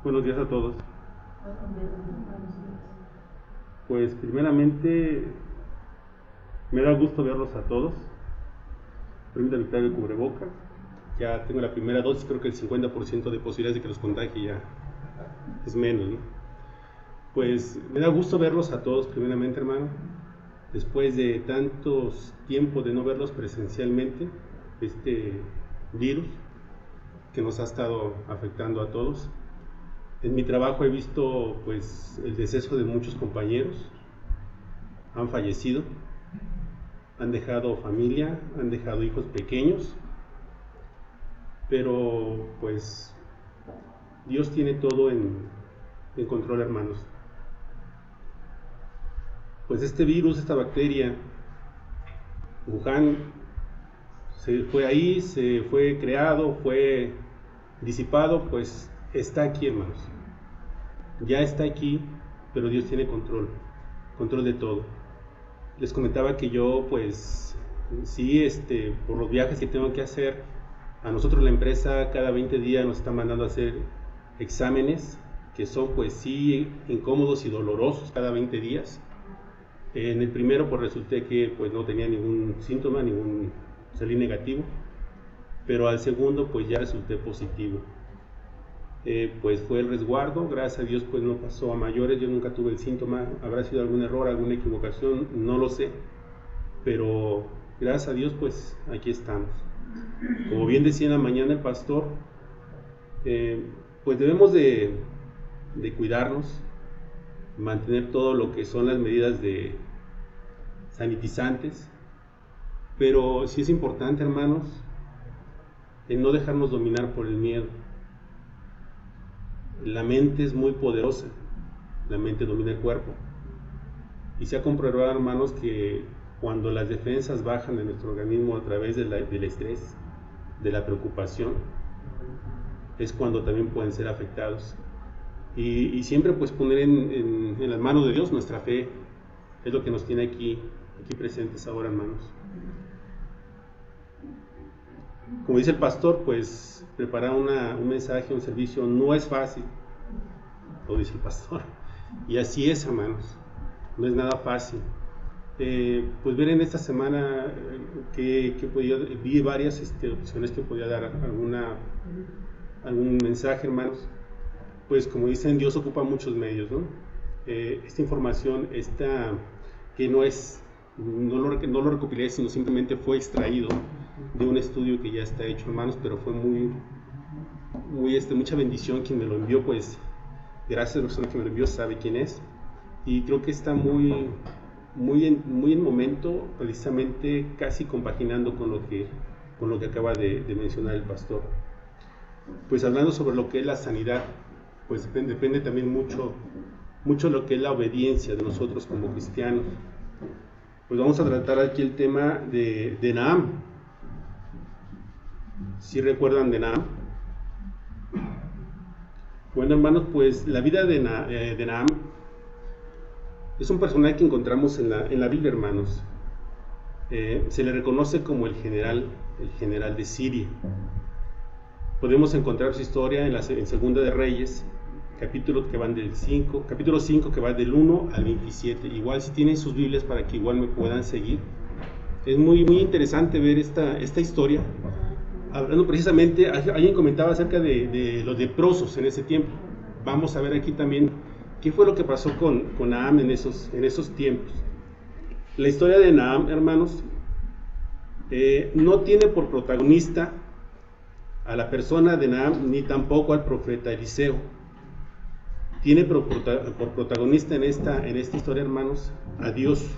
Buenos días a todos. Pues primeramente me da gusto verlos a todos. Permítanme quitar el cubrebocas. Ya tengo la primera dosis, creo que el 50% de posibilidades de que los contagie ya es menos, ¿no? Pues me da gusto verlos a todos primeramente, hermano. Después de tantos tiempos de no verlos presencialmente, este virus que nos ha estado afectando a todos. En mi trabajo he visto pues el deceso de muchos compañeros, han fallecido, han dejado familia, han dejado hijos pequeños, pero pues Dios tiene todo en control, hermanos. Pues este virus, esta bacteria, Wuhan, se fue creado, fue disipado, pues está aquí, hermanos. Ya está aquí, pero Dios tiene control de todo. Les comentaba que yo, pues, sí, por los viajes que tengo que hacer, a nosotros la empresa cada 20 días nos está mandando a hacer exámenes que son, pues, sí, incómodos y dolorosos cada 20 días. En el primero, pues, resulté que, pues, no tenía ningún síntoma, salí negativo, pero al segundo, pues, ya resulté positivo. Pues fue el resguardo, gracias a Dios pues no pasó a mayores, yo nunca tuve el síntoma, habrá sido algún error, alguna equivocación, no lo sé, pero gracias a Dios pues aquí estamos. Como bien decía en la mañana el pastor, pues debemos de cuidarnos, mantener todo lo que son las medidas de sanitizantes, pero sí es importante, hermanos, en no dejarnos dominar por el miedo. La mente es muy poderosa, la mente domina el cuerpo. Y se ha comprobado, hermanos, que cuando las defensas bajan en nuestro organismo a través del estrés, de la preocupación, es cuando también pueden ser afectados. Y siempre pues poner en las manos de Dios nuestra fe, es lo que nos tiene aquí presentes ahora, hermanos. Como dice el pastor, pues preparar un mensaje, un servicio no es fácil, lo dice el pastor, y así es, hermanos, no es nada fácil. Pues ver en esta semana que vi varias opciones que podía dar algún mensaje, hermanos. Pues como dicen, Dios ocupa muchos medios, ¿no? Esta información, que no lo recopilé, sino simplemente fue extraído de un estudio que ya está hecho, hermanos, pero fue mucha bendición quien me lo envió, pues gracias a la persona que me lo envió, sabe quién es, y creo que está muy en momento, precisamente casi compaginando con lo que acaba de mencionar el pastor. Pues hablando sobre lo que es la sanidad, pues depende también mucho lo que es la obediencia de nosotros como cristianos. Pues vamos a tratar aquí el tema de Naham. ¿Sí recuerdan de Naham? Bueno, hermanos, pues la vida de Naham es un personaje que encontramos en la Biblia, hermanos. Se le reconoce como el general de Siria. Podemos encontrar su historia en Segunda de Reyes, capítulos que van capítulo 5 que va del 1 al 27. Igual si tienen sus Biblias para que igual me puedan seguir. Es muy interesante ver esta historia. Hablando precisamente, alguien comentaba acerca de los leprosos en ese tiempo. Vamos a ver aquí también qué fue lo que pasó con Naham en esos tiempos. La historia de Naham, hermanos, no tiene por protagonista a la persona de Naham ni tampoco al profeta Eliseo. Tiene por protagonista en esta historia, hermanos, a Dios.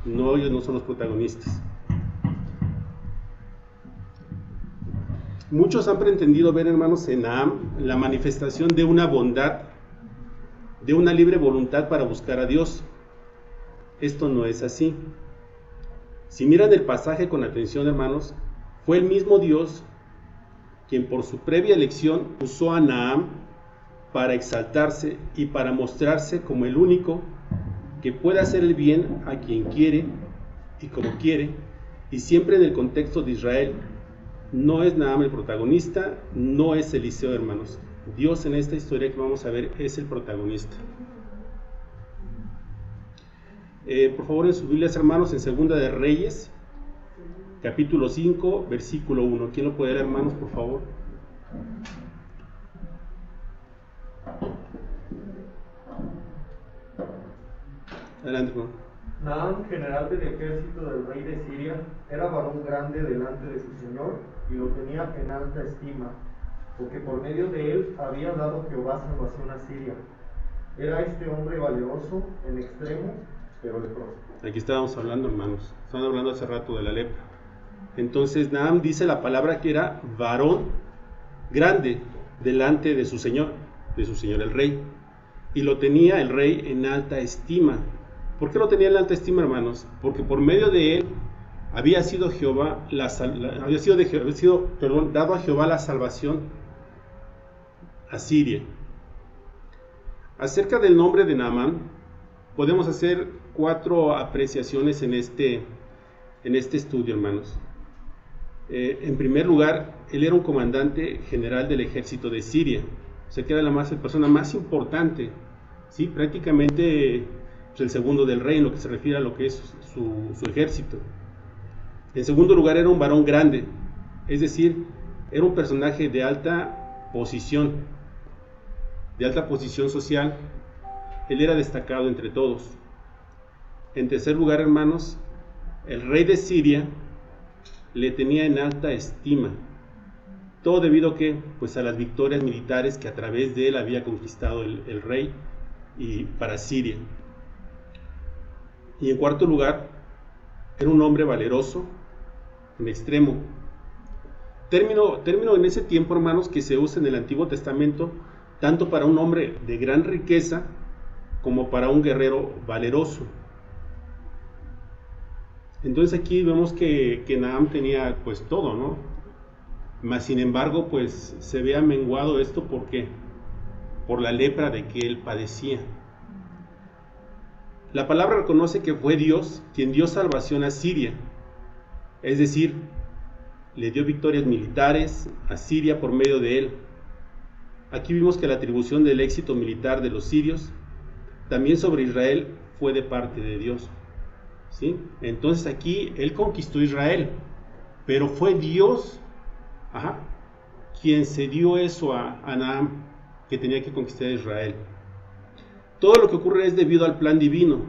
No, ellos no son los protagonistas. Muchos han pretendido ver, hermanos, en Naham la manifestación de una bondad, de una libre voluntad para buscar a Dios. Esto no es así. Si miran el pasaje con atención, hermanos, fue el mismo Dios quien por su previa elección usó a Naham para exaltarse y para mostrarse como el único que puede hacer el bien a quien quiere y como quiere, y siempre en el contexto de Israel. No es Naham el protagonista, no es Eliseo, hermanos. Dios en esta historia que vamos a ver es el protagonista. Por favor, en sus Biblias, hermanos, en Segunda de Reyes, capítulo 5, versículo 1. ¿Quién lo puede leer, hermanos, por favor? Adelante, hermano. Naamán, general del ejército del rey de Siria, era varón grande delante de su señor y lo tenía en alta estima, porque por medio de él había dado Jehová salvación a Siria. Era este hombre valeroso en extremo, pero leproso. Aquí estábamos hablando, hermanos. Estaban hablando hace rato de la lepra. Entonces, Naamán dice la palabra que era varón grande delante de su señor el rey. Y lo tenía el rey en alta estima. ¿Por qué lo tenía en alta estima, hermanos? Porque por medio de él había sido dado a Jehová la salvación a Siria. Acerca del nombre de Naamán, podemos hacer 4 apreciaciones en este estudio, hermanos. En primer lugar, él era un comandante general del ejército de Siria, o sea que era la persona más importante, ¿sí? Prácticamente pues, el segundo del rey en lo que se refiere a lo que es su ejército. En segundo lugar, era un varón grande, es decir, era un personaje de alta posición social. Él era destacado entre todos. En tercer lugar, hermanos, el rey de Siria le tenía en alta estima. Todo debido pues a las victorias militares que a través de él había conquistado el rey y para Siria. Y en cuarto lugar, era un hombre valeroso en extremo. Término en ese tiempo, hermanos, que se usa en el Antiguo Testamento tanto para un hombre de gran riqueza como para un guerrero valeroso. Entonces aquí vemos que Naamán tenía pues todo, ¿no? Mas sin embargo pues se ve amenguado esto. ¿Por qué? Por la lepra de que él padecía. La palabra reconoce que fue Dios quien dio salvación a Siria, es decir, le dio victorias militares a Siria por medio de él. Aquí vimos que la atribución del éxito militar de los sirios también sobre Israel fue de parte de Dios, ¿sí? Entonces aquí él conquistó Israel, pero fue Dios quien se dio eso a Naamán, que tenía que conquistar a Israel. Todo lo que ocurre es debido al plan divino.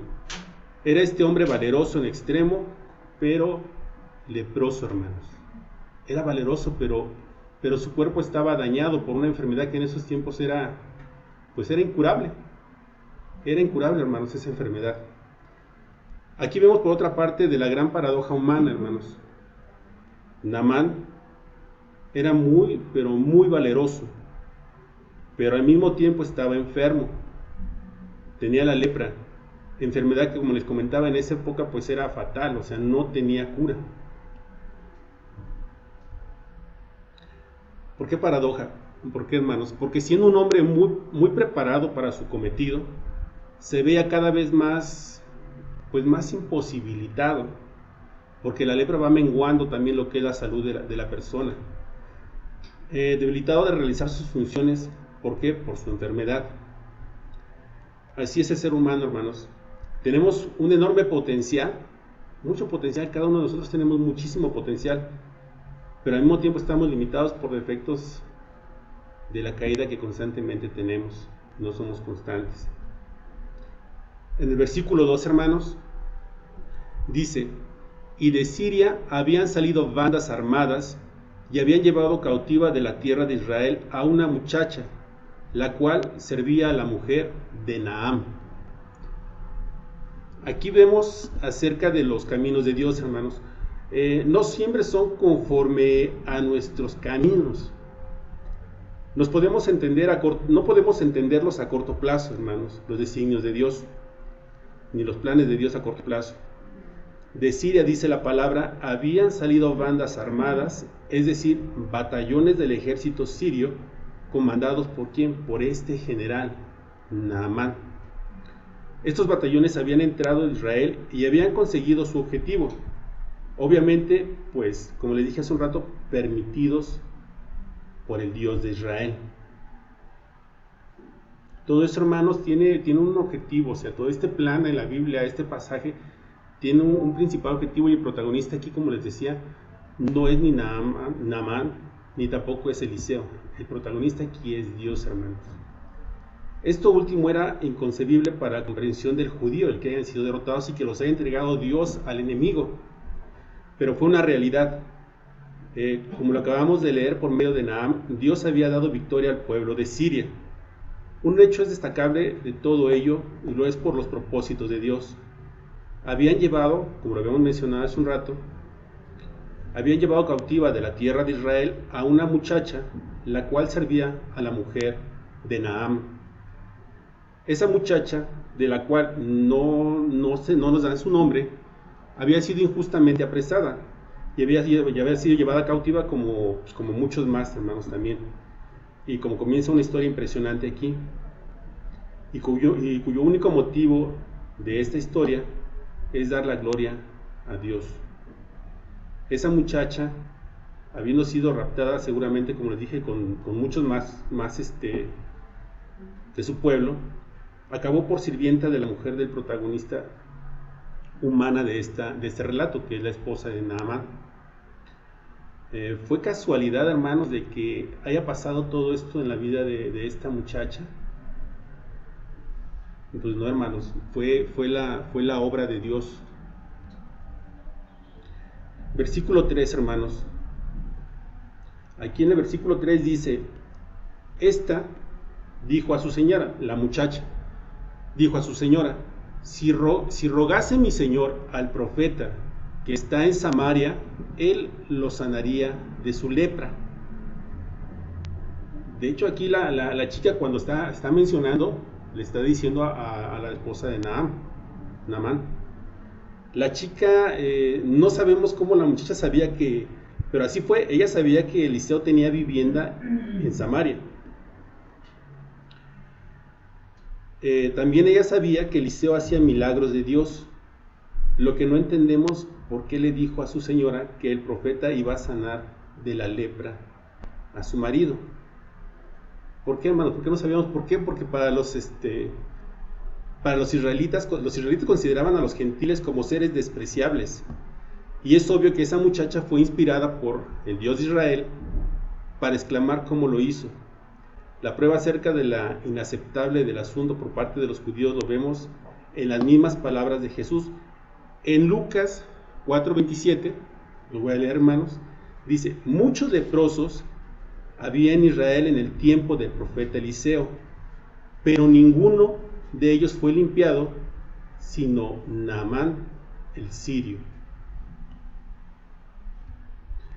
Era este hombre valeroso en extremo, pero leproso, hermanos. Era valeroso, pero su cuerpo estaba dañado por una enfermedad que en esos tiempos era incurable. Era incurable, hermanos, esa enfermedad. Aquí vemos por otra parte de la gran paradoja humana, hermanos. Naamán era muy, pero muy valeroso, pero al mismo tiempo estaba enfermo. Tenía la lepra, enfermedad que, como les comentaba, en esa época pues era fatal, o sea, no tenía cura. ¿Por qué paradoja? ¿Por qué, hermanos? Porque siendo un hombre muy, muy preparado para su cometido, se veía cada vez más imposibilitado, porque la lepra va menguando también lo que es la salud de la persona. Debilitado de realizar sus funciones. ¿Por qué? Por su enfermedad. Así es el ser humano, hermanos. Tenemos un enorme potencial, mucho potencial, cada uno de nosotros tenemos muchísimo potencial, pero al mismo tiempo estamos limitados por defectos de la caída que constantemente tenemos, no somos constantes. En el versículo 2, hermanos, dice: y de Siria habían salido bandas armadas y habían llevado cautiva de la tierra de Israel a una muchacha, la cual servía a la mujer de Naamán. Aquí vemos acerca de los caminos de Dios, hermanos. No siempre son conforme a nuestros caminos. No podemos entenderlos a corto plazo, hermanos, los designios de Dios, ni los planes de Dios a corto plazo. De Siria, dice la palabra, habían salido bandas armadas, es decir, batallones del ejército sirio, comandados ¿por quién? Por este general, Naamán. Estos batallones habían entrado en Israel y habían conseguido su objetivo. Obviamente, pues, como les dije hace un rato, permitidos por el Dios de Israel. Todo esto, hermanos, tiene un objetivo, o sea, todo este plan en la Biblia, este pasaje, tiene un principal objetivo, y el protagonista aquí, como les decía, no es ni Naamán, ni tampoco es Eliseo. El protagonista aquí es Dios, hermanos. Esto último era inconcebible para la comprensión del judío, el que hayan sido derrotados y que los haya entregado Dios al enemigo. Pero fue una realidad. Como lo acabamos de leer por medio de Nahum, Dios había dado victoria al pueblo de Siria. Un hecho es destacable de todo ello, y lo es por los propósitos de Dios. Habían llevado, como lo habíamos mencionado hace un rato, habían llevado cautiva de la tierra de Israel a una muchacha, la cual servía a la mujer de Nahum. Esa muchacha, de la cual no nos dan su nombre, había sido injustamente apresada y había sido llevada cautiva como muchos más, hermanos, también. Y como comienza una historia impresionante aquí, y cuyo único motivo de esta historia es dar la gloria a Dios. Esa muchacha, habiendo sido raptada seguramente, como les dije, con muchos más de su pueblo, acabó por sirvienta de la mujer del protagonista humana de este relato, que es la esposa de Naamán. ¿Fue casualidad, hermanos, de que haya pasado todo esto en la vida de esta muchacha? Pues no, hermanos, fue la obra de Dios. Versículo 3, hermanos. Aquí en el versículo 3 dice: esta dijo a su señora, la muchacha, dijo a su señora: si rogase mi señor al profeta que está en Samaria, él lo sanaría de su lepra. De hecho, aquí la chica, cuando está mencionando, le está diciendo a la esposa de Naamán. La chica, no sabemos cómo la muchacha sabía que, pero así fue, ella sabía que Eliseo tenía vivienda en Samaria. También ella sabía que Eliseo hacía milagros de Dios. Lo que no entendemos, por qué le dijo a su señora que el profeta iba a sanar de la lepra a su marido. ¿Por qué, hermano? ¿Por qué no sabíamos por qué? Porque para los israelitas consideraban a los gentiles como seres despreciables. Y es obvio que esa muchacha fue inspirada por el Dios de Israel para exclamar como lo hizo. La prueba acerca de la inaceptable del asunto por parte de los judíos lo vemos en las mismas palabras de Jesús. En Lucas 4:27, lo voy a leer, hermanos, dice: muchos leprosos había en Israel en el tiempo del profeta Eliseo, pero ninguno de ellos fue limpiado, sino Naamán el sirio.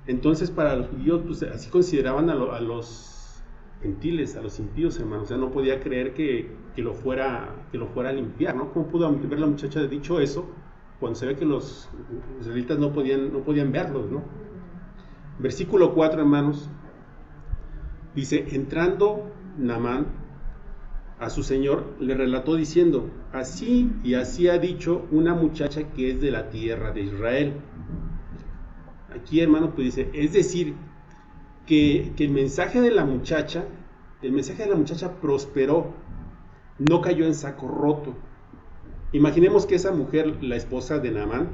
Entonces, para los judíos, pues así consideraban a los gentiles, a los impíos, hermanos. O sea, no podía creer que lo fuera a limpiar, ¿no? ¿Cómo pudo ver la muchacha dicho eso cuando se ve que los israelitas no podían verlos, ¿no? Versículo 4, hermanos, dice: entrando Naamán a su señor, le relató diciendo: así y así ha dicho una muchacha que es de la tierra de Israel. Aquí, hermano, pues dice, es decir, que el mensaje de la muchacha prosperó, no cayó en saco roto. Imaginemos que esa mujer, la esposa de Naamán,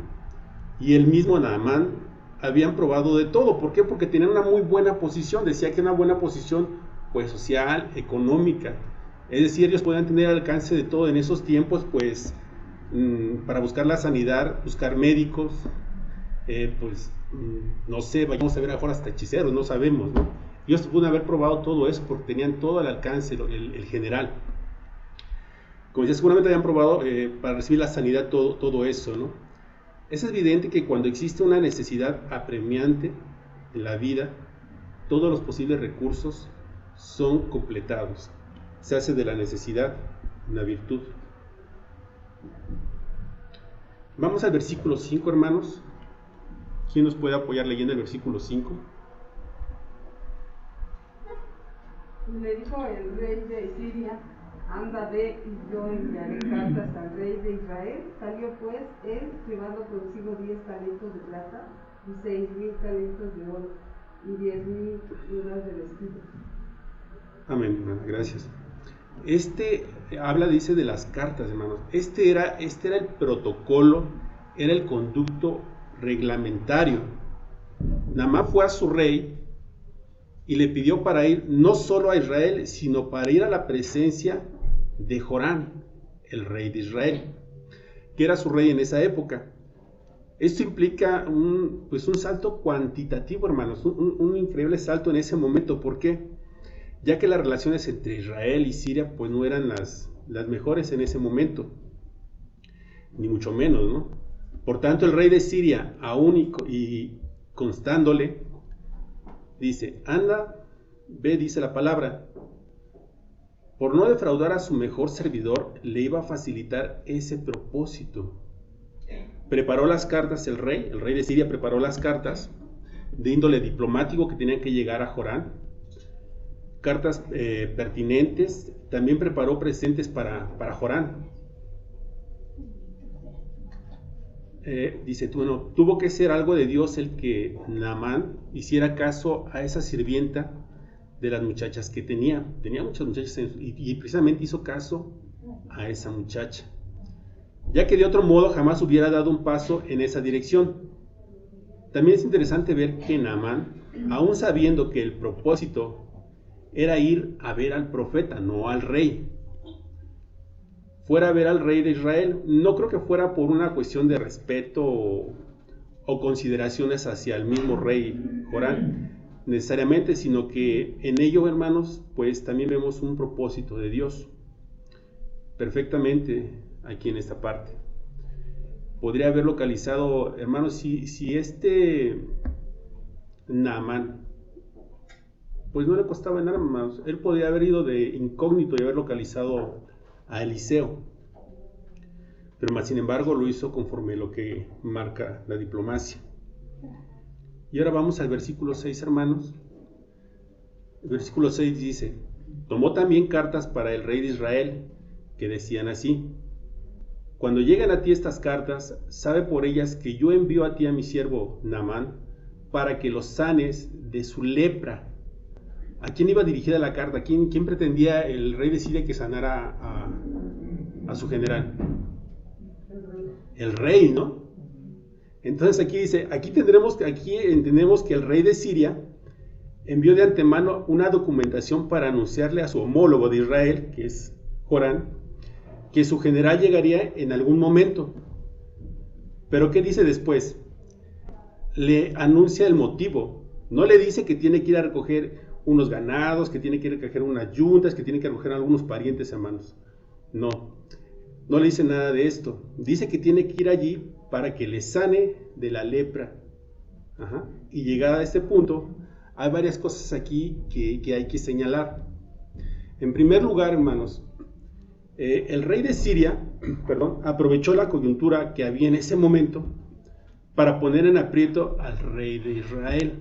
y el mismo Naamán habían probado de todo. ¿Por qué? Porque tenían una muy buena posición. Decía que una buena posición, pues, social, económica. Es decir, ellos podían tener alcance de todo en esos tiempos, pues, para buscar la sanidad, buscar médicos, no sé, vayamos a ver ahora hasta hechiceros, no sabemos, ¿no? Ellos pueden haber probado todo eso porque tenían todo al alcance, el general. Como decía, seguramente habían probado para recibir la sanidad todo eso, ¿no? Es evidente que cuando existe una necesidad apremiante en la vida, todos los posibles recursos son completados. Se hace de la necesidad una virtud. Vamos al versículo 5, hermanos. ¿Quién nos puede apoyar leyendo el versículo 5? Le dijo el rey de Siria: anda, ve, y yo enviaré cartas al rey de Israel. Salió pues él, llevando consigo 10 talentos de plata y 6,000 talentos de oro y 10,000 mudas de vestido. Amén, hermana, gracias. Habla, dice, de las cartas, hermanos. Este era el protocolo, era el conducto reglamentario. Naamán fue a su rey y le pidió para ir no solo a Israel, sino para ir a la presencia de Joram, el rey de Israel, que era su rey en esa época. Esto implica un salto cuantitativo, hermanos, un increíble salto en ese momento. ¿Por qué? Ya que las relaciones entre Israel y Siria pues no eran las mejores en ese momento, ni mucho menos, ¿no? Por tanto, el rey de Siria, aún y constándole, dice: anda, ve, dice la palabra, por no defraudar a su mejor servidor, le iba a facilitar ese propósito. Preparó las cartas el rey de Siria preparó las cartas de índole diplomático que tenían que llegar a Joram, cartas pertinentes. También preparó presentes para Joram. Dice, tuvo que ser algo de Dios el que Naamán hiciera caso a esa sirvienta de las muchachas que tenía muchas muchachas y precisamente hizo caso a esa muchacha, ya que de otro modo jamás hubiera dado un paso en esa dirección. También es interesante ver que Naamán, aún sabiendo que el propósito era ir a ver al profeta, no al rey, fuera a ver al rey de Israel, no creo que fuera por una cuestión de respeto o consideraciones hacia el mismo rey Joram necesariamente, sino que en ello, hermanos, pues también vemos un propósito de Dios perfectamente aquí en esta parte. Podría haber localizado, hermanos, si este Naamán pues no le costaba nada, hermanos, él podría haber ido de incógnito y haber localizado a Eliseo, pero más sin embargo lo hizo conforme lo que marca la diplomacia. Y ahora vamos al versículo 6, hermanos. El versículo 6 dice: tomó también cartas para el rey de Israel, que decían así: cuando lleguen a ti estas cartas, sabe por ellas que yo envío a ti a mi siervo Naamán, para que los sanes de su lepra. ¿A quién iba dirigida la carta? ¿Quién pretendía el rey de Siria que sanara a su general? El rey, ¿no? Entonces aquí dice, aquí entendemos que el rey de Siria envió de antemano una documentación para anunciarle a su homólogo de Israel, que es Joram, que su general llegaría en algún momento. Pero ¿qué dice después? Le anuncia el motivo. No le dice que tiene que ir a recoger unos ganados, que tiene que ir a recoger unas yuntas, que tiene que recoger algunos parientes, hermanos. No le dice nada de esto. Dice que tiene que ir allí para que le sane de la lepra. Y llegada a este punto, hay varias cosas aquí que hay que señalar. En primer lugar, hermanos, el rey de Siria, aprovechó la coyuntura que había en ese momento para poner en aprieto al rey de Israel.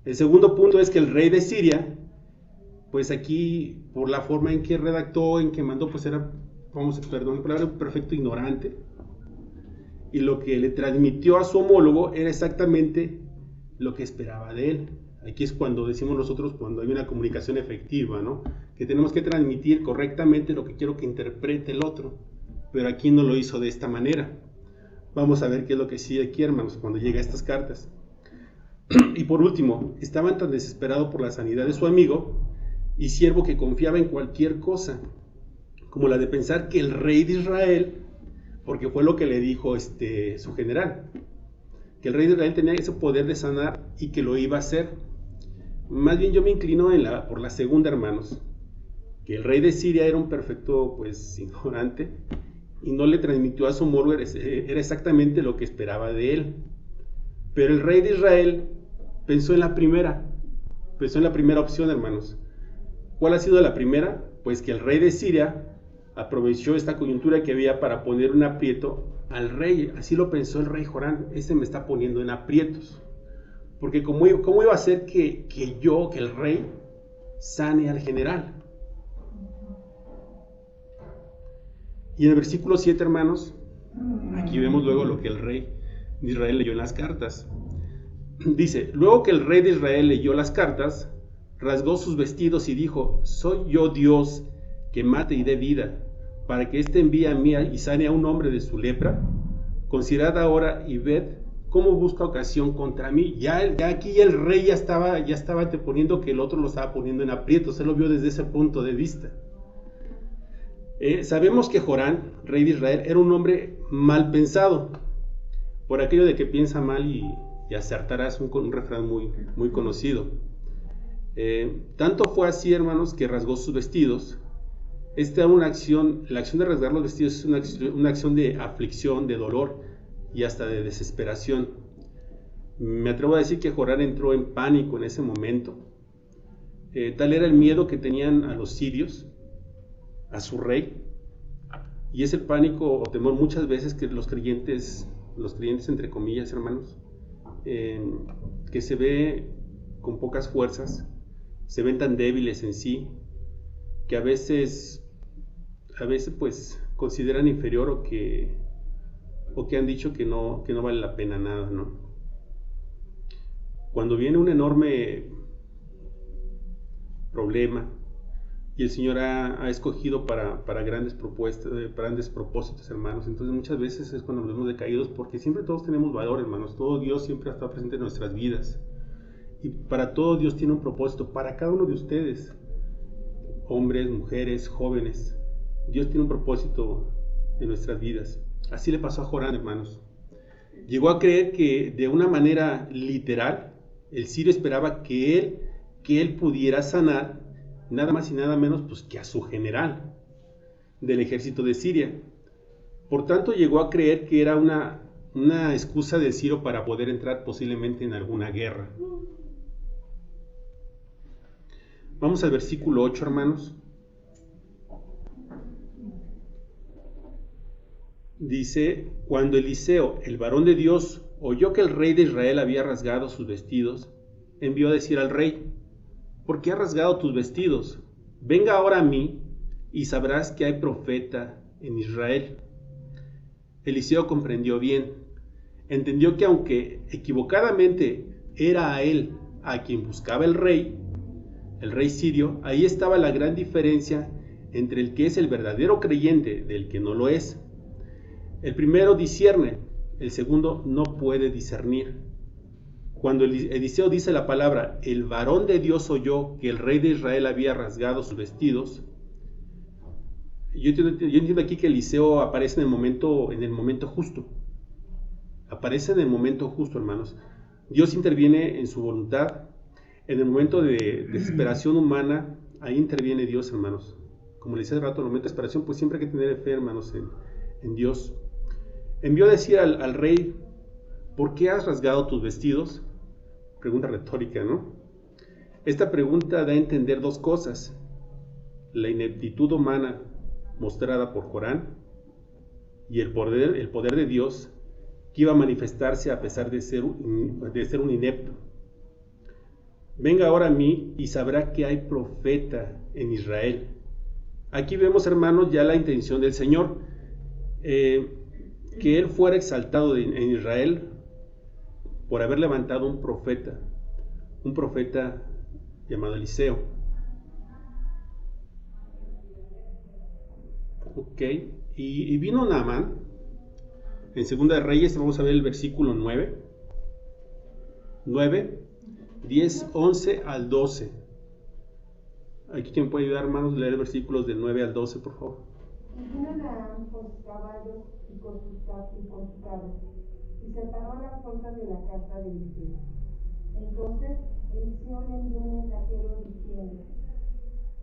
El segundo punto es que el rey de Siria, pues aquí, por la forma en que redactó, en que mandó, pues era, un perfecto ignorante. Y lo que le transmitió a su homólogo era exactamente lo que esperaba de él. Aquí es cuando decimos nosotros, cuando hay una comunicación efectiva, ¿no? Que tenemos que transmitir correctamente lo que quiero que interprete el otro. Pero aquí no lo hizo de esta manera. Vamos a ver qué es lo que sigue aquí, hermanos, cuando llega a estas cartas. Y por último, estaban tan desesperados por la sanidad de su amigo y siervo que confiaba en cualquier cosa, como la de pensar que el rey de Israel, porque fue lo que le dijo su general, que el rey de Israel tenía ese poder de sanar y que lo iba a hacer. Más bien yo me inclino por la segunda, hermanos, que el rey de Siria era un perfecto ignorante y no le transmitió a su homólogo, era exactamente lo que esperaba de él. Pero el rey de Israel pensó en la primera opción, hermanos. ¿Cuál ha sido la primera? Pues que el rey de Siria aprovechó esta coyuntura que había para poner un aprieto al rey. Así lo pensó el rey Joram: me está poniendo en aprietos. Porque ¿cómo iba a ser que el rey sane al general? Y en el versículo 7, hermanos, aquí vemos luego lo que el rey de Israel leyó en las cartas. Dice: luego que el rey de Israel leyó las cartas, rasgó sus vestidos y dijo: ¿soy yo Dios que mate y dé vida, para que éste envíe a mí y sane a un hombre de su lepra? Considerad ahora y ved cómo busca ocasión contra mí. Ya aquí el rey ya estaba anteponiendo que el otro lo estaba poniendo en aprietos. Él lo vio desde ese punto de vista. Sabemos que Jorán, rey de Israel, era un hombre mal pensado, por aquello de que piensa mal y acertarás, un refrán muy conocido. Tanto fue así, hermanos, que rasgó sus vestidos. Esta era una acción, la acción de rasgar los vestidos es una acción de aflicción, de dolor y hasta de desesperación. Me atrevo a decir que Jorán entró en pánico en ese momento. Tal era el miedo que tenían a los sirios, a su rey, y es el pánico o temor muchas veces que los creyentes entre comillas, hermanos, que se ve con pocas fuerzas, se ven tan débiles en sí, que a veces pues consideran inferior o que han dicho que no vale la pena nada, ¿no? Cuando viene un enorme problema y el Señor ha escogido para grandes propuestas, grandes propósitos, hermanos, entonces muchas veces es cuando nos vemos decaídos, porque siempre todos tenemos valor, hermanos. Todo Dios siempre ha estado presente en nuestras vidas, y para todo Dios tiene un propósito, para cada uno de ustedes, hombres, mujeres, jóvenes. Dios tiene un propósito en nuestras vidas. Así le pasó a Jorán, hermanos. Llegó a creer que de una manera literal el sirio esperaba que él pudiera sanar nada más y nada menos pues que a su general del ejército de Siria. Por tanto, llegó a creer que era una excusa del sirio para poder entrar posiblemente en alguna guerra. Vamos al versículo 8, hermanos. Dice: cuando Eliseo, el varón de Dios, oyó que el rey de Israel había rasgado sus vestidos, envió a decir al rey: ¿por qué has rasgado tus vestidos? Venga ahora a mí y sabrás que hay profeta en Israel. Eliseo comprendió bien, entendió que aunque equivocadamente era a él a quien buscaba el rey sirio, ahí estaba la gran diferencia entre el que es el verdadero creyente del que no lo es. El primero discierne, el segundo no puede discernir. Cuando Eliseo dice la palabra: el varón de Dios oyó que el rey de Israel había rasgado sus vestidos, yo entiendo aquí que Eliseo aparece en el momento justo. Aparece en el momento justo, hermanos. Dios interviene en su voluntad. En el momento de desesperación humana, ahí interviene Dios, hermanos. Como le decía hace rato, en el momento de desesperación, pues siempre hay que tener fe, hermanos, en Dios. Envió a decir al rey: ¿por qué has rasgado tus vestidos? Pregunta retórica, ¿no? Esta pregunta da a entender dos cosas: la ineptitud humana mostrada por Jorán y el poder de Dios que iba a manifestarse a pesar de ser un inepto. Venga ahora a mí y sabrá que hay profeta en Israel. Aquí vemos, hermanos, ya la intención del Señor, que Él fuera exaltado en Israel por haber levantado un profeta llamado Eliseo. Ok, y vino Naamán en Segunda de Reyes. Vamos a ver el versículo 9, 10, 11 al 12. Aquí quien puede ayudar, hermanos, leer versículos del 9 al 12, por favor. Y vino Naamán con sus caballos y con su carro, y se paró a las puertas de la casa de Eliseo. Entonces Eliseo le envió un mensajero diciendo: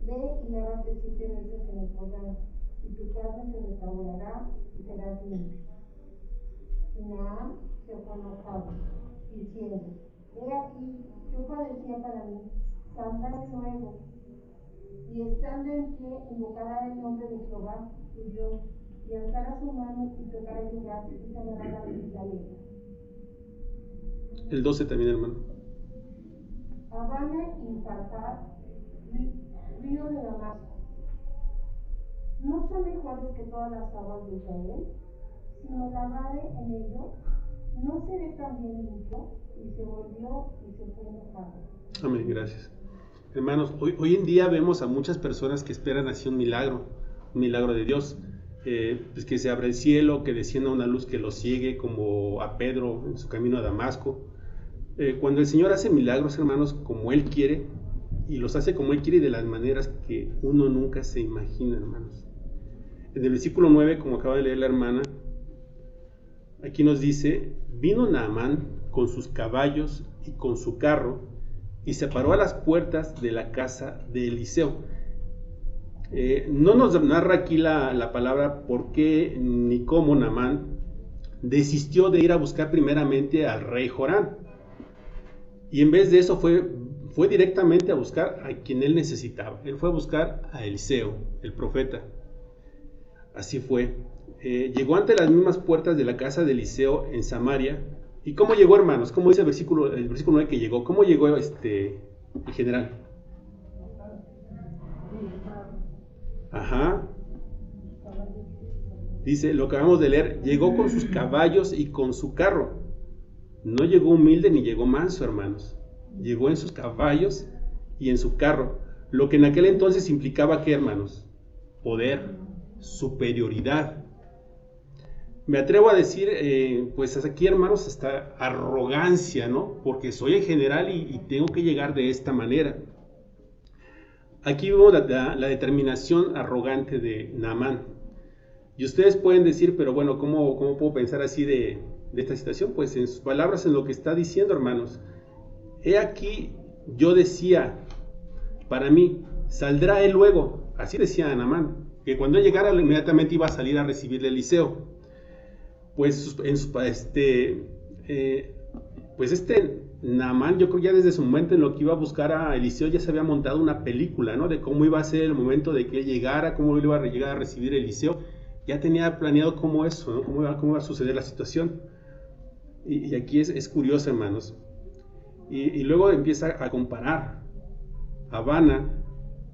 ve y lávate 7 veces en el Jordán, y tu carne se restaurará y serás limpio. Y Naamán se fue enojado, diciendo: he aquí, yo padecía para mí, saldrá luego, y estando en pie, invocará el nombre de Jehová, su Dios, y alzará su mano y tocará el lugar y sanará la lepra. El 12 también, hermano. Habana y Farfar, río de Damasco, ¿no son mejores que todas las aguas de Israel? Si me lavare en ello, ¿no seré también limpio? Y se volvió y se fue enojado. Amén, gracias. Hermanos, hoy en día vemos a muchas personas que esperan así un milagro de Dios. Pues que se abra el cielo, que descienda una luz que los ciegue, como a Pedro en su camino a Damasco. Cuando el Señor hace milagros, hermanos, como Él quiere, y los hace como Él quiere y de las maneras que uno nunca se imagina, hermanos. En el versículo 9, como acaba de leer la hermana, aquí nos dice: vino Naamán con sus caballos y con su carro, y se paró a las puertas de la casa de Eliseo. No nos narra aquí la palabra por qué ni cómo Naamán desistió de ir a buscar primeramente al rey Joram, y en vez de eso fue directamente a buscar a quien él necesitaba. Él fue a buscar a Eliseo, el profeta. Así fue. Llegó ante las mismas puertas de la casa de Eliseo en Samaria. ¿Y cómo llegó, hermanos? ¿Cómo dice el versículo 9 que llegó? ¿Cómo llegó el general? Ajá. Dice, lo acabamos de leer, llegó con sus caballos y con su carro. No llegó humilde ni llegó manso, hermanos. Llegó en sus caballos y en su carro. Lo que en aquel entonces implicaba, ¿qué, hermanos? Poder, superioridad. Me atrevo a decir, pues hasta aquí, hermanos, hasta arrogancia, ¿no? Porque soy el general y tengo que llegar de esta manera. Aquí vemos la determinación arrogante de Naamán. Y ustedes pueden decir, pero bueno, ¿cómo puedo pensar así de esta situación? Pues en sus palabras, en lo que está diciendo, hermanos. He aquí, yo decía, para mí, saldrá él luego. Así decía Naamán, que cuando él llegara inmediatamente iba a salir a recibirle a Eliseo. Pues Naamán, yo creo ya desde su momento en lo que iba a buscar a Eliseo ya se había montado una película, ¿no? De cómo iba a ser el momento de que él llegara, cómo él iba a llegar a recibir a Eliseo. Ya tenía planeado cómo eso, ¿no? Cómo iba a suceder la situación. Y aquí es curioso, hermanos. Y luego empieza a comparar Abana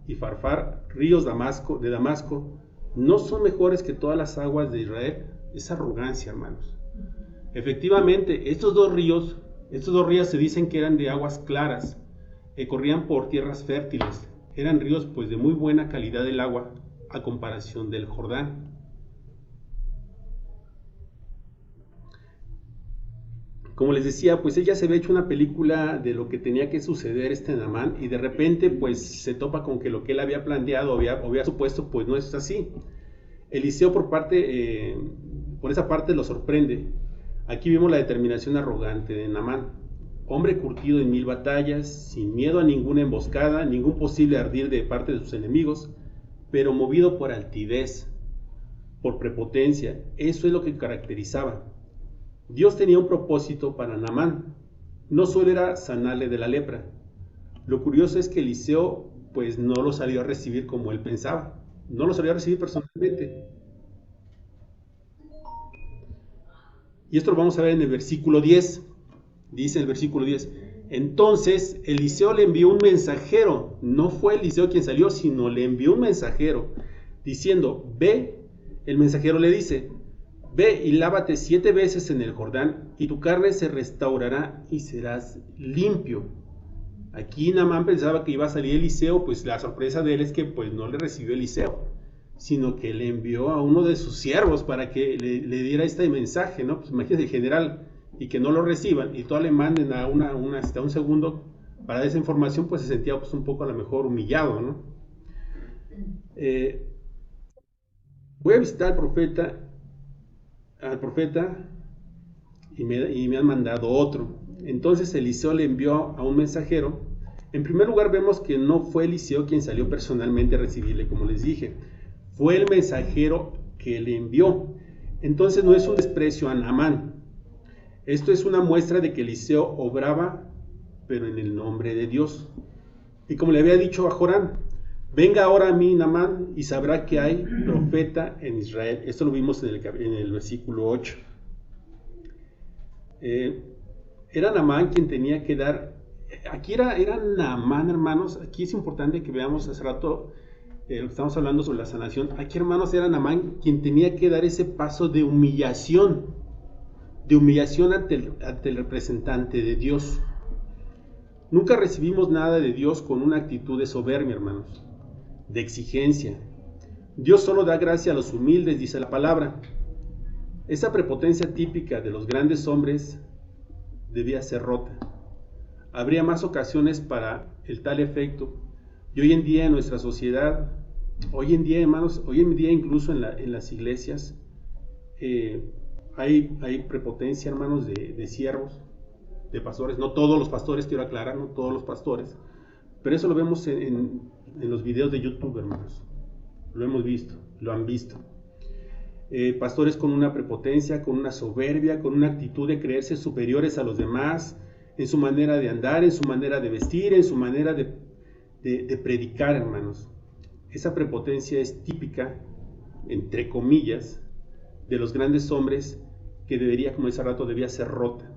y Farfar, ríos de Damasco, no son mejores que todas las aguas de Israel. Es arrogancia, hermanos. Efectivamente, estos dos ríos se dicen que eran de aguas claras, corrían por tierras fértiles, eran ríos pues de muy buena calidad del agua a comparación del Jordán. Como les decía, pues ella se había hecho una película de lo que tenía que suceder Naamán, y de repente pues se topa con que lo que él había planteado o había supuesto pues no es así. Eliseo por esa parte lo sorprende. Aquí vemos la determinación arrogante de Naamán, hombre curtido en 1000 batallas, sin miedo a ninguna emboscada, ningún posible ardid de parte de sus enemigos, pero movido por altivez, por prepotencia. Eso es lo que caracterizaba. Dios tenía un propósito para Naamán, no solo era sanarle de la lepra. Lo curioso es que Eliseo pues no lo salió a recibir como él pensaba, no lo salió a recibir personalmente. Y esto lo vamos a ver en el versículo 10. Dice el versículo 10: entonces Eliseo le envió un mensajero. No fue Eliseo quien salió, sino le envió un mensajero, diciendo, ve. El mensajero le dice, ve y lávate 7 veces en el Jordán, y tu carne se restaurará y serás limpio. Aquí Naamán pensaba que iba a salir Eliseo, pues la sorpresa de él es que pues no le recibió Eliseo, sino que le envió a uno de sus siervos para que le diera este mensaje, ¿no? Pues imagínense el general y que no lo reciban y todavía le manden a un segundo para dar esa información, pues se sentía pues un poco a lo mejor humillado, ¿no? Voy a visitar al profeta y me han mandado otro. Entonces Eliseo le envió a un mensajero. En primer lugar vemos que no fue Eliseo quien salió personalmente a recibirle, como les dije. Fue el mensajero que le envió. Entonces no es un desprecio a Naamán. Esto es una muestra de que Eliseo obraba, pero en el nombre de Dios. Y como le había dicho a Joram, venga ahora a mí Naamán y sabrá que hay profeta en Israel. Esto lo vimos en el versículo 8. Era Naamán quien tenía que dar. Aquí era Naamán, hermanos. Aquí es importante que veamos hace rato lo que estamos hablando sobre la sanación. Aquí, hermanos, era Naamán quien tenía que dar ese paso de humillación ante el representante de Dios. Nunca recibimos nada de Dios con una actitud de soberbia, hermanos, de exigencia. Dios solo da gracia a los humildes, dice la palabra. Esa prepotencia típica de los grandes hombres debía ser rota. Habría más ocasiones para el tal efecto. Y hoy en día en nuestra sociedad, hoy en día, hermanos, hoy en día incluso en las iglesias, hay prepotencia, hermanos, de siervos, de pastores. No todos los pastores, quiero aclarar, no todos los pastores, pero eso lo vemos en los videos de YouTube, hermanos. Lo hemos visto, lo han visto. Pastores con una prepotencia, con una soberbia, con una actitud de creerse superiores a los demás, en su manera de andar, en su manera de vestir, en su manera de predicar, hermanos. Esa prepotencia es típica, entre comillas, de los grandes hombres, que debería, como dice rato, debía ser rota.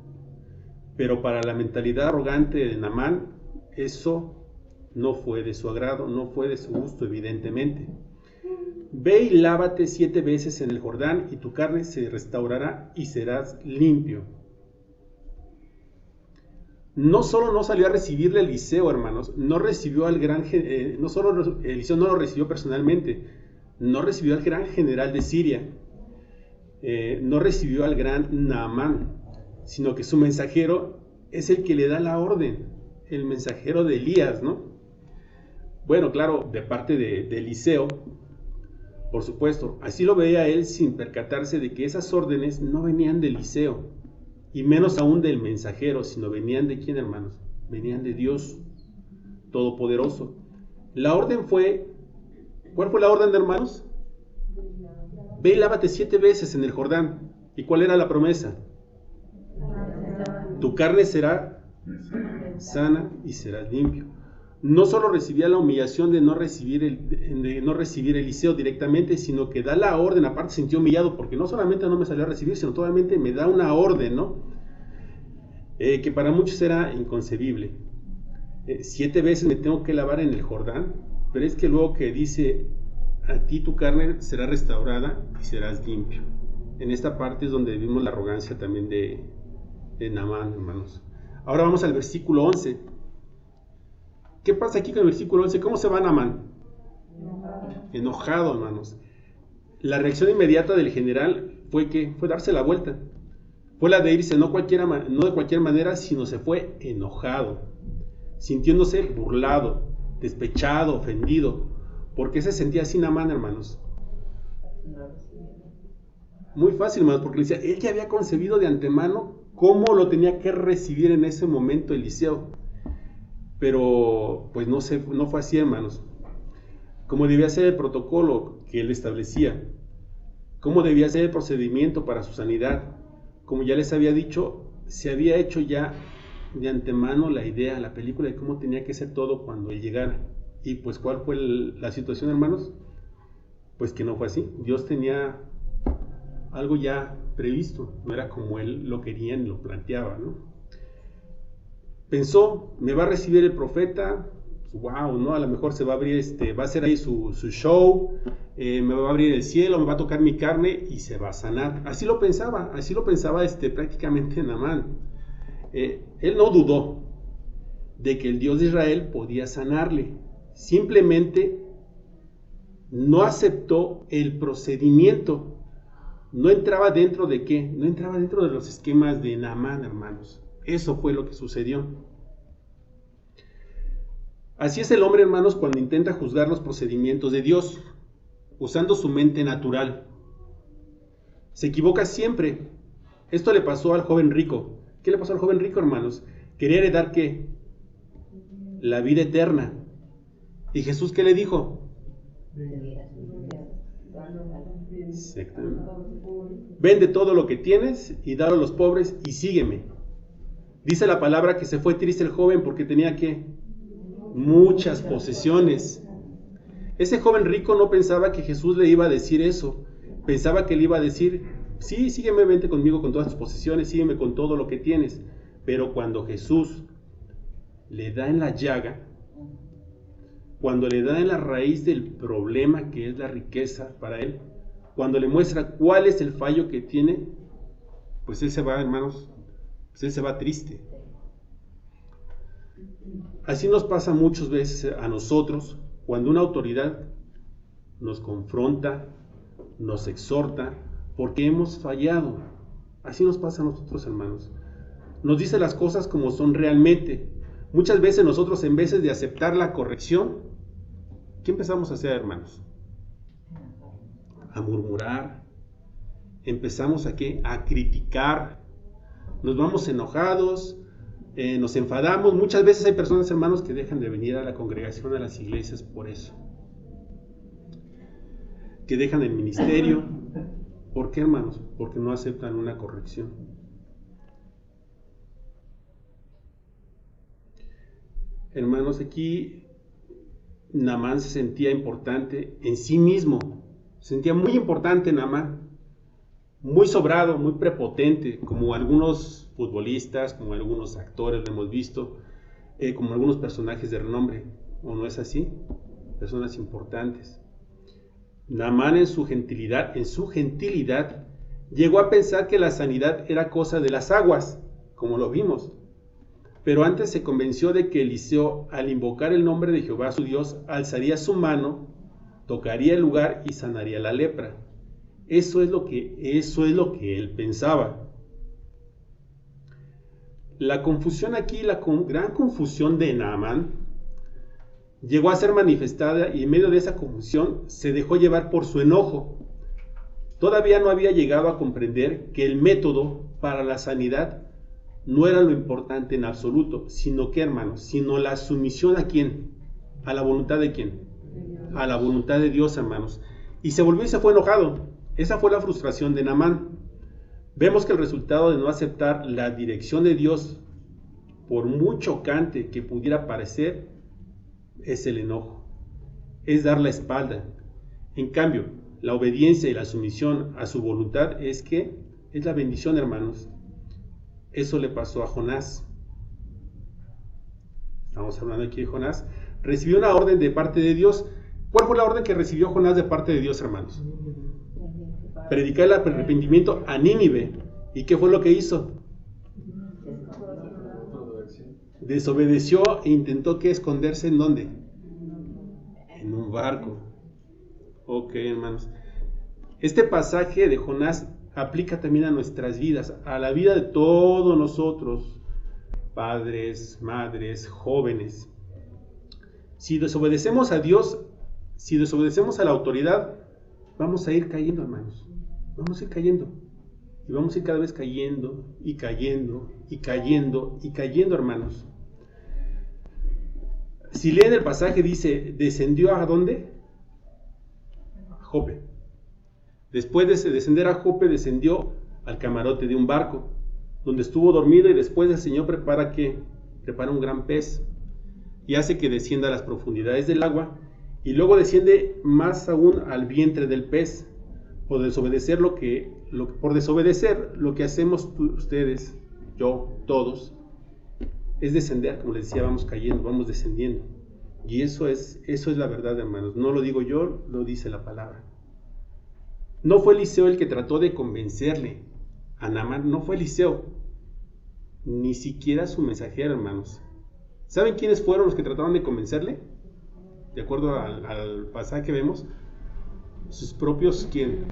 Pero para la mentalidad arrogante de Naamán, eso no fue de su agrado, no fue de su gusto, evidentemente. Ve y lávate 7 veces en el Jordán, y tu carne se restaurará y serás limpio. No solo no salió a recibirle a Eliseo, hermanos, no recibió al gran, no solo Eliseo no lo recibió personalmente, no recibió al gran general de Siria, no recibió al gran Naamán, sino que su mensajero es el que le da la orden, el mensajero de Elías, ¿no? Bueno, claro, de parte de Eliseo, por supuesto, así lo veía él sin percatarse de que esas órdenes no venían de Eliseo, y menos aún del mensajero, sino venían de quién, hermanos, venían de Dios Todopoderoso. La orden fue, ¿cuál fue la orden, hermanos? Ve y lávate 7 veces en el Jordán. ¿Y cuál era la promesa? Tu carne será sana y serás limpio. No solo recibía la humillación de no recibir Eliseo directamente, sino que da la orden, aparte se sintió humillado, porque no solamente no me salió a recibir, sino totalmente me da una orden, ¿no? Que para muchos era inconcebible. 7 veces me tengo que lavar en el Jordán, pero es que luego que dice, a ti tu carne será restaurada y serás limpio. En esta parte es donde vimos la arrogancia también de Naamán, hermanos. Ahora vamos al versículo 11. ¿Qué pasa aquí con el versículo 11? ¿Cómo se va Naamán? Enojado, hermanos. La reacción inmediata del general fue darse la vuelta. Fue la de irse, no de cualquier manera, sino se fue enojado, sintiéndose burlado, despechado, ofendido. ¿Por qué se sentía así Naamán, hermanos? Muy fácil, hermanos, porque le decía, él ya había concebido de antemano cómo lo tenía que recibir en ese momento Eliseo. Pero pues no fue así, hermanos. Como debía ser el protocolo que él establecía, cómo debía ser el procedimiento para su sanidad. Como ya les había dicho, se había hecho ya de antemano la idea, la película de cómo tenía que ser todo cuando él llegara. Y pues ¿cuál fue la situación, hermanos? Pues que no fue así. Dios tenía algo ya previsto, no era como él lo quería ni lo planteaba, ¿no? Pensó, me va a recibir el profeta, wow, ¿no? A lo mejor se va a abrir, va a hacer ahí su show, me va a abrir el cielo, me va a tocar mi carne y se va a sanar. Así lo pensaba prácticamente Naamán. Él no dudó de que el Dios de Israel podía sanarle, simplemente no aceptó el procedimiento. No entraba dentro de ¿qué? No entraba dentro de los esquemas de Naamán, hermanos. Eso fue lo que sucedió. Así es el hombre, hermanos, cuando intenta juzgar los procedimientos de Dios, usando su mente natural. Se equivoca siempre. Esto le pasó al joven rico. ¿Qué le pasó al joven rico, hermanos? Quería heredar ¿qué? La vida eterna. ¿Y Jesús qué le dijo? Exactamente. Vende todo lo que tienes y dalo a los pobres y sígueme. Dice la palabra que se fue triste el joven porque tenía ¿qué? Muchas posesiones. Ese joven rico no pensaba que Jesús le iba a decir eso. Pensaba que le iba a decir, sí, sígueme, vente conmigo con todas tus posesiones, sígueme con todo lo que tienes. Pero cuando Jesús le da en la llaga, cuando le da en la raíz del problema que es la riqueza para él, cuando le muestra cuál es el fallo que tiene, pues él se va, hermanos, pues él se va triste. Así nos pasa muchas veces a nosotros cuando una autoridad nos confronta, nos exhorta, porque hemos fallado. Así nos pasa a nosotros, hermanos. Nos dice las cosas como son realmente. Muchas veces nosotros, en vez de aceptar la corrección, ¿qué empezamos a hacer, hermanos? A murmurar. Empezamos a ¿qué? A criticar. Nos vamos enojados, nos enfadamos. Muchas veces hay personas, hermanos, que dejan de venir a la congregación, a las iglesias por eso. Que dejan el ministerio. ¿Por qué, hermanos? Porque no aceptan una corrección. Hermanos, aquí Naamán se sentía importante en sí mismo. Se sentía muy importante Naamán. Muy sobrado, muy prepotente, como algunos futbolistas, como algunos actores lo hemos visto, como algunos personajes de renombre. ¿O no es así? Personas importantes. Naamán en su gentilidad, llegó a pensar que la sanidad era cosa de las aguas, como lo vimos. Pero antes se convenció de que Eliseo, al invocar el nombre de Jehová su Dios, alzaría su mano, tocaría el lugar y sanaría la lepra. Eso es lo que él pensaba. La confusión aquí, la gran confusión de Naamán, llegó a ser manifestada y en medio de esa confusión se dejó llevar por su enojo. Todavía no había llegado a comprender que el método para la sanidad no era lo importante en absoluto, sino que, hermanos, sino la sumisión ¿a quién? ¿A la voluntad de quién? A la voluntad de Dios, hermanos. Y se volvió y se fue enojado. Esa fue la frustración de Naamán. Vemos que el resultado de no aceptar la dirección de Dios, por muy chocante que pudiera parecer, es el enojo, es dar la espalda. En cambio, la obediencia y la sumisión a su voluntad es la bendición, hermanos. Eso le pasó a Jonás. Estamos hablando aquí de Jonás. Recibió una orden de parte de Dios. ¿Cuál fue la orden que recibió Jonás de parte de Dios, hermanos? Predicar el arrepentimiento a Nínive. ¿Y qué fue lo que hizo? Desobedeció e intentó esconderse ¿en dónde? En un barco. Ok, hermanos. Este pasaje de Jonás aplica también a nuestras vidas, a la vida de todos nosotros, padres, madres, jóvenes. Si desobedecemos a Dios, si desobedecemos a la autoridad, vamos a ir cayendo, hermanos. Vamos a ir cayendo. Y vamos a ir cada vez cayendo, y cayendo, y cayendo, y cayendo, hermanos. Si leen el pasaje, dice, ¿descendió a dónde? A Jope. Después de descender a Jope, descendió al camarote de un barco, donde estuvo dormido, y después el Señor prepara un gran pez, y hace que descienda a las profundidades del agua, y luego desciende más aún al vientre del pez, por desobedecer lo que hacemos ustedes, yo, todos, es descender, como les decía, vamos cayendo, vamos descendiendo. Y eso es la verdad, hermanos. No lo digo yo, lo dice la palabra. No fue Eliseo el que trató de convencerle a Naamán, no fue Eliseo, ni siquiera su mensajero, hermanos. ¿Saben quiénes fueron los que trataron de convencerle? De acuerdo al pasaje que vemos, sus propios, ¿quién?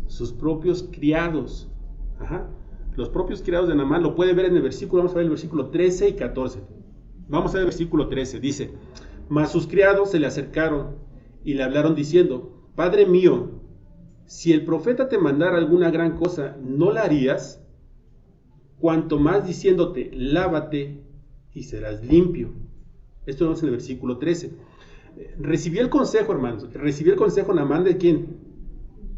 Sus propios criados. Ajá. Los propios criados de Naamán, lo puede ver en el versículo, vamos a ver el versículo 13 y 14. Vamos a ver el versículo 13, dice, mas sus criados se le acercaron y le hablaron diciendo, Padre mío, si el profeta te mandara alguna gran cosa, ¿no la harías? Cuanto más diciéndote, lávate y serás limpio. Esto lo vemos en el versículo 13. Recibió el consejo, hermanos, Naamán ¿de quién?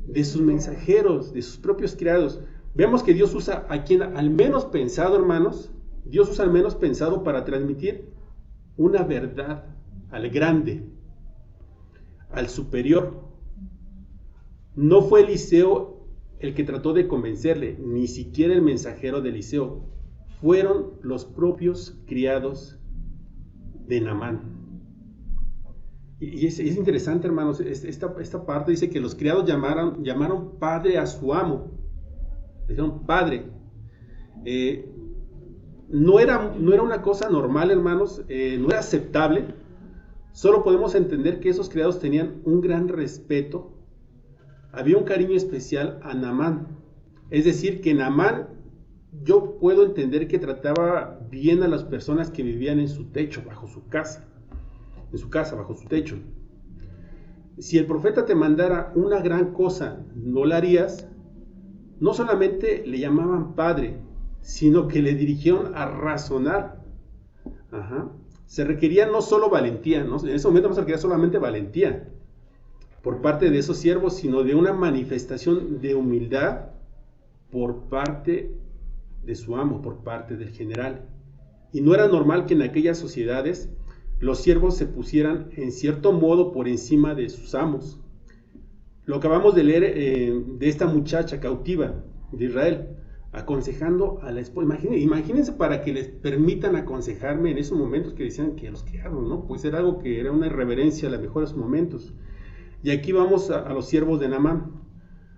De sus mensajeros, de sus propios criados. Vemos que Dios usa a quien al menos pensado, hermanos, Dios usa al menos pensado para transmitir una verdad al grande, al superior. No fue Eliseo el que trató de convencerle, ni siquiera el mensajero de Eliseo. Fueron los propios criados de Naamán. Y es interesante, hermanos, esta parte dice que los criados llamaron padre a su amo. Le dijeron padre. no era una cosa normal, hermanos, no era aceptable. Solo podemos entender que esos criados tenían un gran respeto, había un cariño especial a Naamán. Es decir, que Naamán, yo puedo entender que trataba bien a las personas que vivían en su techo, bajo su casa, bajo su techo. Si el profeta te mandara una gran cosa, no la harías. No solamente le llamaban padre, sino que le dirigieron a razonar. Se requería no solo valentía, ¿no? En ese momento no se requería solamente valentía por parte de esos siervos, sino de una manifestación de humildad por parte de su amo, por parte del general. Y no era normal que en aquellas sociedades los siervos se pusieran en cierto modo por encima de sus amos. Lo acabamos de leer de esta muchacha cautiva de Israel, aconsejando a la esposa. Imagínense para que les permitan aconsejarme en esos momentos que decían que los criados, ¿no? Pues era algo que era una irreverencia a lo mejor en esos momentos. Y aquí vamos a los siervos de Naamán,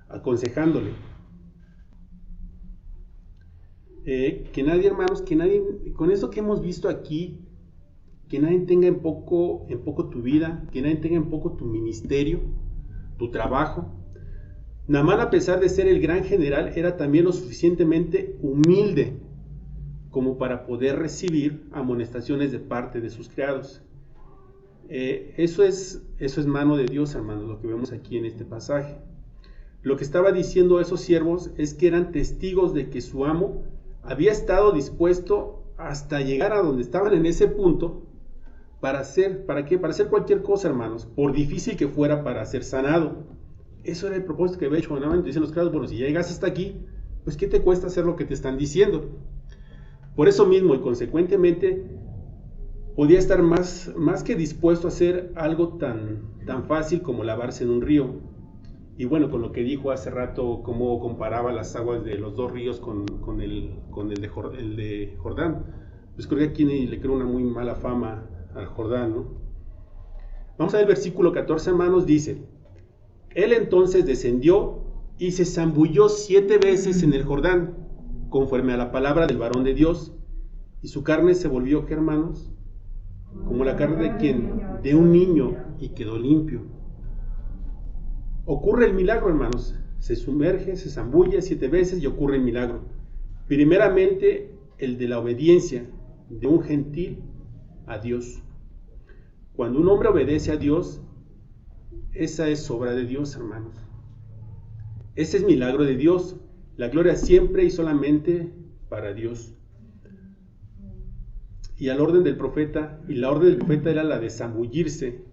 aconsejándole. Que nadie, hermanos, con eso que hemos visto aquí, que nadie tenga en poco tu vida, que nadie tenga en poco tu ministerio, tu trabajo. Naamán, a pesar de ser el gran general, era también lo suficientemente humilde como para poder recibir amonestaciones de parte de sus criados. Eso es mano de Dios, hermanos, lo que vemos aquí en este pasaje. Lo que estaba diciendo esos siervos es que eran testigos de que su amo había estado dispuesto hasta llegar a donde estaban en ese punto ¿para hacer cualquier cosa, hermanos? Por difícil que fuera, para ser sanado. Eso era el propósito que había hecho Naamán. Dicen los criados, bueno, si ya llegas hasta aquí, pues ¿qué te cuesta hacer lo que te están diciendo? Por eso mismo y consecuentemente podía estar más que dispuesto a hacer algo tan fácil como lavarse en un río. Y bueno, con lo que dijo hace rato, cómo comparaba las aguas de los dos ríos con el de Jordán, pues creo que aquí le creo una muy mala fama al Jordán, ¿no? Vamos a ver el versículo 14, hermanos. Dice: él entonces descendió y se zambulló 7 veces en el Jordán, conforme a la palabra del varón de Dios, y su carne se volvió, ¿qué, hermanos? Como la carne de ¿quién? De un niño, y quedó limpio. Ocurre el milagro, hermanos. Se sumerge, se zambulle 7 veces y ocurre el milagro. Primeramente, el de la obediencia de un gentil a Dios. Cuando un hombre obedece a Dios, esa es obra de Dios, hermanos. Ese es milagro de Dios. La gloria siempre y solamente para Dios. Y la orden del profeta era la de zambullirse,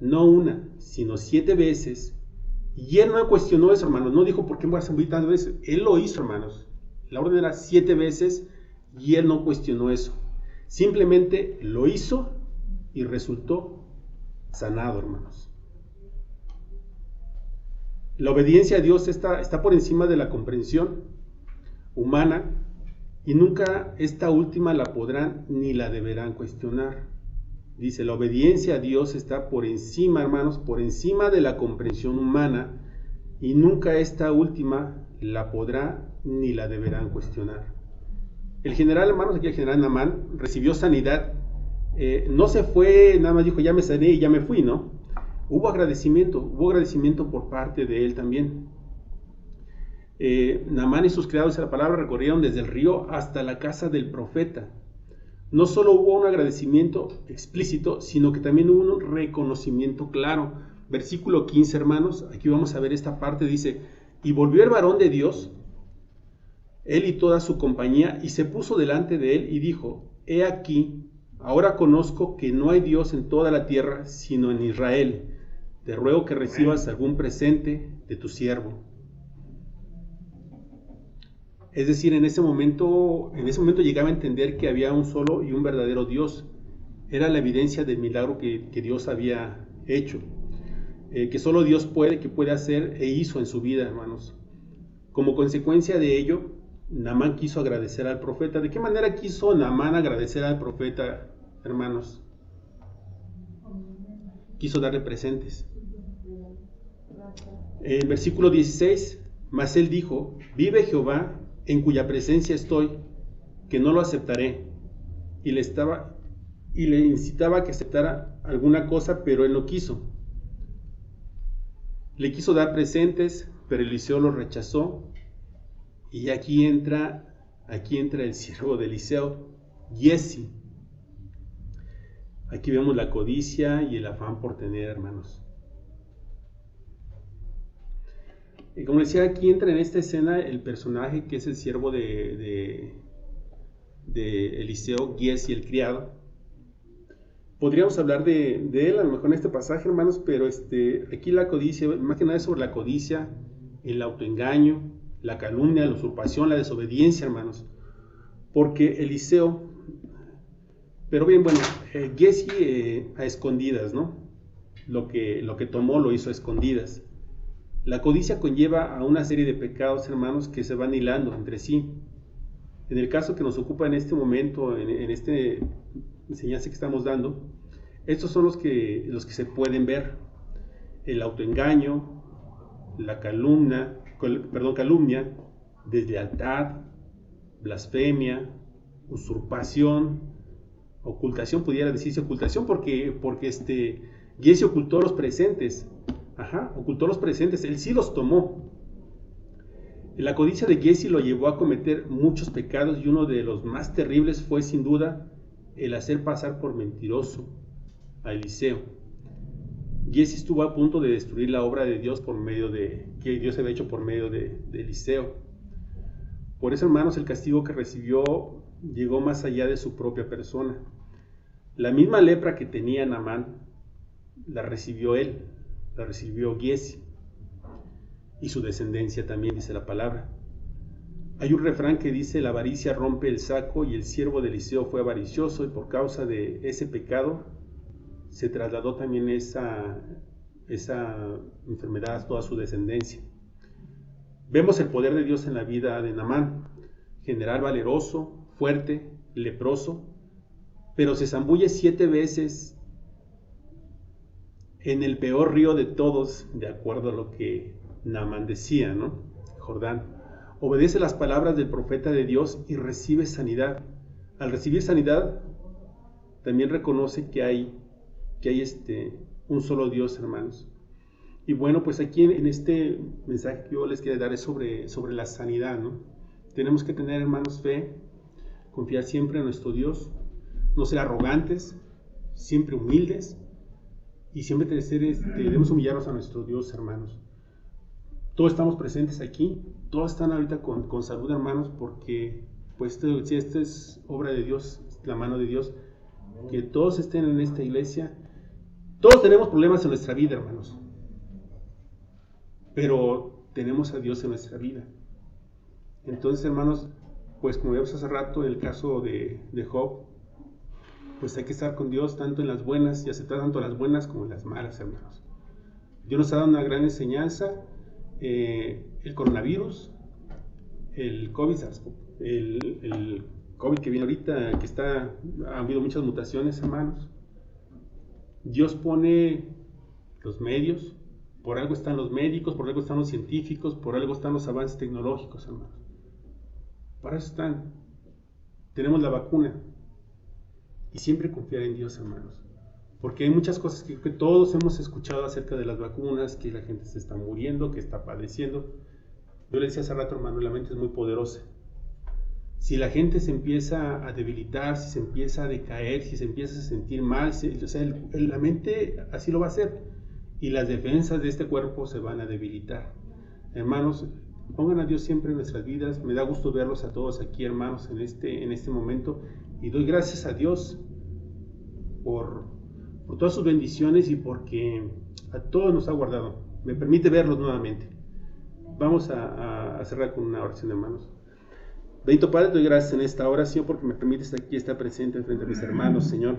no una, sino 7 veces. Y él no cuestionó eso, hermanos. No dijo, ¿por qué me voy a zambullir tantas veces? Él lo hizo, hermanos. La orden era 7 veces y él no cuestionó eso. Simplemente lo hizo y resultó sanado, hermanos. La obediencia a Dios está por encima de la comprensión humana, y nunca esta última la podrán ni la deberán cuestionar. Dice, la obediencia a Dios está por encima, hermanos, por encima de la comprensión humana, y nunca esta última la podrá ni la deberán cuestionar. El general, hermanos, aquí el general Naamán recibió sanidad. No se fue, nada más dijo, ya me sané y ya me fui, ¿no? Hubo agradecimiento por parte de él también. Naamán y sus criados, la palabra, recorrieron desde el río hasta la casa del profeta. No solo hubo un agradecimiento explícito, sino que también hubo un reconocimiento claro. Versículo 15, hermanos, aquí vamos a ver esta parte, dice: y volvió el varón de Dios, él y toda su compañía, y se puso delante de él y dijo: he aquí, ahora conozco que no hay Dios en toda la tierra, sino en Israel. Te ruego que recibas algún presente de tu siervo. Es decir, en ese momento llegaba a entender que había un solo y un verdadero Dios. Era la evidencia del milagro que Dios había hecho, que solo Dios puede hacer e hizo en su vida, hermanos. Como consecuencia de ello, Naamán quiso agradecer al profeta. ¿De qué manera quiso Naamán agradecer al profeta, hermanos? Quiso darle presentes. En versículo 16, mas él dijo: vive Jehová, en cuya presencia estoy, que no lo aceptaré. Y le incitaba a que aceptara alguna cosa, pero él no quiso. Le quiso dar presentes, pero Eliseo lo rechazó. Y aquí entra el siervo de Eliseo, Giezi. Aquí vemos la codicia y el afán por tener, hermanos. Y como decía, aquí entra en esta escena el personaje que es el siervo de Eliseo, Giezi, el criado. Podríamos hablar de él a lo mejor en este pasaje, hermanos, pero aquí la codicia, más que nada es sobre la codicia, el autoengaño, la calumnia, la usurpación, la desobediencia, hermanos. Porque Eliseo, pero bien, bueno, Giezi a escondidas, ¿no? Lo que tomó lo hizo a escondidas. La codicia conlleva a una serie de pecados, hermanos, que se van hilando entre sí. En el caso que nos ocupa en este momento, en esta enseñanza que estamos dando, estos son los que se pueden ver: el autoengaño, la calumnia, deslealtad, blasfemia, usurpación, ocultación, pudiera decirse ocultación, porque Giezi ocultó los presentes. Ocultó los presentes, él sí los tomó. La codicia de Giezi lo llevó a cometer muchos pecados, y uno de los más terribles fue sin duda el hacer pasar por mentiroso a Eliseo. Giezi estuvo a punto de destruir la obra de Dios que Dios había hecho por medio de Eliseo. Por eso, hermanos, el castigo que recibió llegó más allá de su propia persona. La misma lepra que tenía Naamán la recibió él, la recibió Giezi, y su descendencia también, dice la palabra. Hay un refrán que dice: la avaricia rompe el saco, y el siervo de Eliseo fue avaricioso, y por causa de ese pecado se trasladó también esa enfermedad a toda su descendencia. Vemos el poder de Dios en la vida de Naamán, general valeroso, fuerte, leproso, pero se zambulle 7 veces en el peor río de todos, de acuerdo a lo que Naamán decía, ¿no? Jordán. Obedece las palabras del profeta de Dios y recibe sanidad. Al recibir sanidad, también reconoce que hay un solo Dios, hermanos. Y bueno, pues aquí en este mensaje que yo les quiero dar es sobre la sanidad, ¿no? Tenemos que tener, hermanos, fe, confiar siempre en nuestro Dios, no ser arrogantes, siempre humildes, y siempre debemos humillarnos a nuestro Dios, hermanos. Todos estamos presentes aquí, todos están ahorita con salud, hermanos, porque pues si esta es obra de Dios, la mano de Dios, que todos estén en esta iglesia. Todos tenemos problemas en nuestra vida, hermanos, pero tenemos a Dios en nuestra vida. Entonces, hermanos, pues como vimos hace rato en el caso de Job, pues hay que estar con Dios tanto en las buenas y aceptar tanto las buenas como las malas, hermanos. Dios nos ha dado una gran enseñanza. El coronavirus, el COVID que viene ahorita, ha habido muchas mutaciones, hermanos. Dios pone los medios, por algo están los médicos, por algo están los científicos, por algo están los avances tecnológicos, hermanos. Para eso están. Tenemos la vacuna. Y siempre confiar en Dios, hermanos. Porque hay muchas cosas que todos hemos escuchado acerca de las vacunas, que la gente se está muriendo, que está padeciendo. Yo le decía hace rato, hermano, la mente es muy poderosa. Si la gente se empieza a debilitar, si se empieza a decaer, si se empieza a sentir mal, la mente así lo va a hacer. Y las defensas de este cuerpo se van a debilitar. Hermanos, pongan a Dios siempre en nuestras vidas. Me da gusto verlos a todos aquí, hermanos, en este momento. Y doy gracias a Dios por todas sus bendiciones y porque a todos nos ha guardado. Me permite verlos nuevamente. Vamos a cerrar con una oración, hermanos. Bendito Padre, te doy gracias en esta oración porque me permites aquí estar presente frente a mis hermanos, Señor.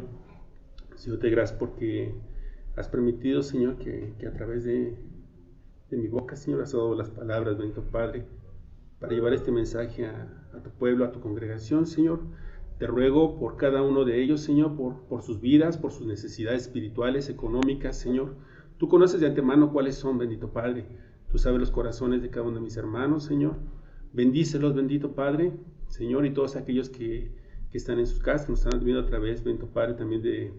Señor, te doy gracias porque has permitido, Señor, que a través de mi boca, Señor, has dado las palabras, bendito Padre, para llevar este mensaje a tu pueblo, a tu congregación, Señor. Te ruego por cada uno de ellos, Señor, por sus vidas, por sus necesidades espirituales, económicas, Señor. Tú conoces de antemano cuáles son, bendito Padre. Tú sabes los corazones de cada uno de mis hermanos, Señor. Bendícelos, bendito Padre. Señor, y todos aquellos que están en sus casas, que nos están viendo a través, bendito Padre, también de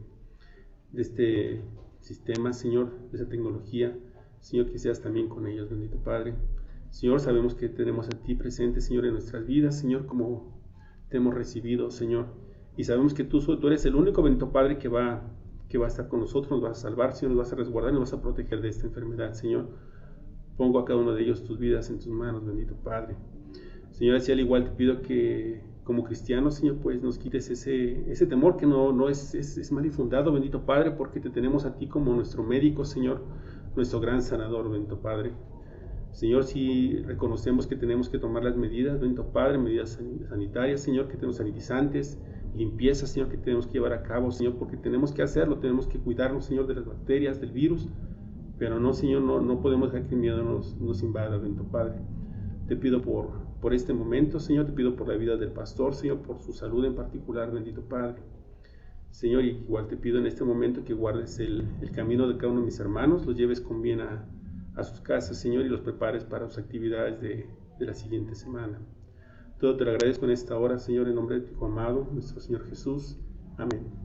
este sistema, Señor, de esa tecnología. Señor, que seas también con ellos, bendito Padre. Señor, sabemos que tenemos a ti presente, Señor, en nuestras vidas, Señor, como te hemos recibido, Señor. Y sabemos que tú eres el único, bendito Padre, que va a estar con nosotros, nos vas a salvar, Señor, nos vas a resguardar, nos vas a proteger de esta enfermedad, Señor. Pongo a cada uno de ellos tus vidas en tus manos, bendito Padre. Señor, así al igual te pido que como cristianos, Señor, pues nos quites ese temor que no es mal infundado, bendito Padre, porque te tenemos a ti como nuestro médico, Señor, nuestro gran sanador, bendito Padre. Señor, si reconocemos que tenemos que tomar las medidas, bendito Padre, medidas sanitarias, Señor, que tenemos sanitizantes, limpieza, Señor, que tenemos que llevar a cabo, Señor, porque tenemos que hacerlo, tenemos que cuidarnos, Señor, de las bacterias, del virus, pero no, Señor, no podemos dejar que el miedo nos invada, bendito Padre. Te pido por este momento, Señor, te pido por la vida del pastor, Señor, por su salud en particular, bendito Padre. Señor, igual te pido en este momento que guardes el camino de cada uno de mis hermanos, los lleves con bien a sus casas, Señor, y los prepares para sus actividades de la siguiente semana. Todo te lo agradezco en esta hora, Señor, en nombre de tu Hijo amado, nuestro Señor Jesús. Amén.